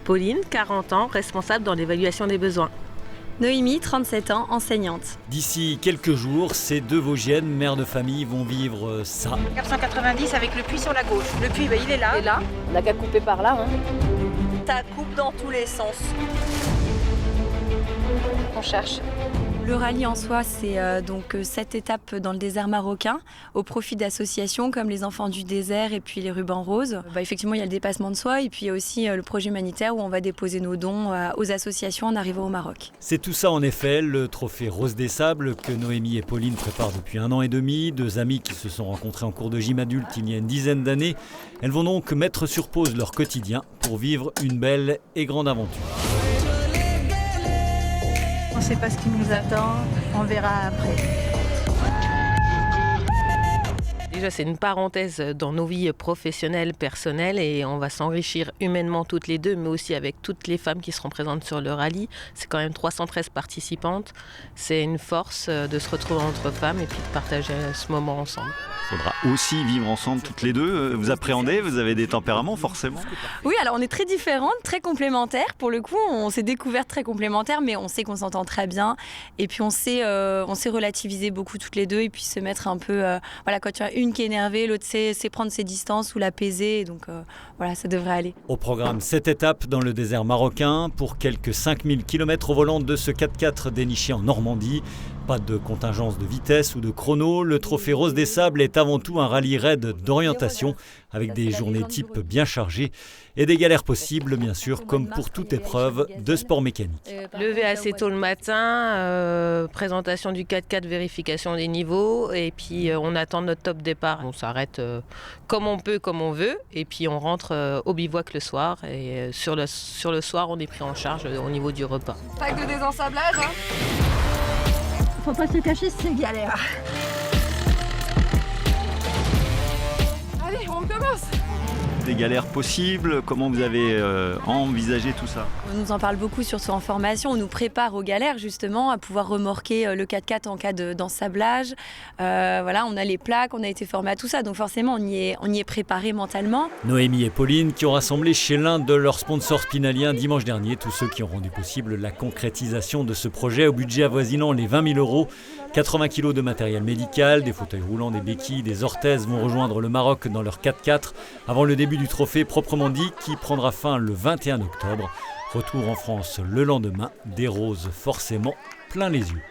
Pauline, 40 ans, responsable dans l'évaluation des besoins. Noémie, 37 ans, enseignante. D'ici quelques jours, ces deux Vosgiennes, mères de famille, vont vivre ça. 490 avec le puits sur la gauche. Le puits, il est là. On n'a qu'à couper par là. Ça coupe dans tous les sens. On cherche. Le rallye en soi, c'est donc 7 étapes dans le désert marocain au profit d'associations comme les Enfants du désert et puis les Rubans Roses. Effectivement, il y a le dépassement de soi et puis il y a aussi le projet humanitaire où on va déposer nos dons aux associations en arrivant au Maroc. C'est tout ça en effet, le trophée Rose des Sables que Noémie et Pauline préparent depuis 1 an et demi. Deux amies qui se sont rencontrées en cours de gym adulte il y a une dizaine d'années. Elles vont donc mettre sur pause leur quotidien pour vivre une belle et grande aventure. On ne sait pas ce qui nous attend, on verra après. Déjà, c'est une parenthèse dans nos vies professionnelles, personnelles, et on va s'enrichir humainement toutes les deux, mais aussi avec toutes les femmes qui seront présentes sur le rallye. C'est quand même 313 participantes. C'est une force de se retrouver entre femmes et puis de partager ce moment ensemble. Il faudra aussi vivre ensemble toutes les deux. Vous appréhendez, vous avez des tempéraments forcément. Oui, alors on est très différentes, très complémentaires. Pour le coup, on s'est découvertes très complémentaires, mais on sait qu'on s'entend très bien. Et puis on sait relativiser beaucoup toutes les deux et puis se mettre un peu... quand tu as une qui est énervée, l'autre sait prendre ses distances ou l'apaiser. Donc ça devrait aller. Au programme, 7 étapes dans le désert marocain pour quelques 5000 km au volant de ce 4x4 déniché en Normandie. Pas de contingence de vitesse ou de chrono, le trophée Rose des Sables est avant tout un rallye raid d'orientation avec des journées type bien chargées et des galères possibles bien sûr comme pour toute épreuve de sport mécanique. Lever assez tôt le matin, présentation du 4x4, vérification des niveaux et puis on attend notre top départ. On s'arrête comme on peut, comme on veut et puis on rentre au bivouac le soir et sur le soir on est pris en charge au niveau du repas. Sac de désensablage. Faut pas se cacher, c'est galère. Allez, on commence. Des galères possibles, comment vous avez envisagé tout ça? On nous en parle beaucoup surtout en formation, on nous prépare aux galères justement à pouvoir remorquer le 4x4 en cas d'ensablage. On a les plaques, on a été formés à tout ça, donc forcément on y est préparé mentalement. Noémie et Pauline qui ont rassemblé chez l'un de leurs sponsors spinaliens dimanche dernier tous ceux qui ont rendu possible la concrétisation de ce projet au budget avoisinant les 20 000 €. 80 kg de matériel médical, des fauteuils roulants, des béquilles, des orthèses vont rejoindre le Maroc dans leur 4x4 avant le début du trophée proprement dit qui prendra fin le 21 octobre. Retour en France le lendemain, des roses forcément plein les yeux.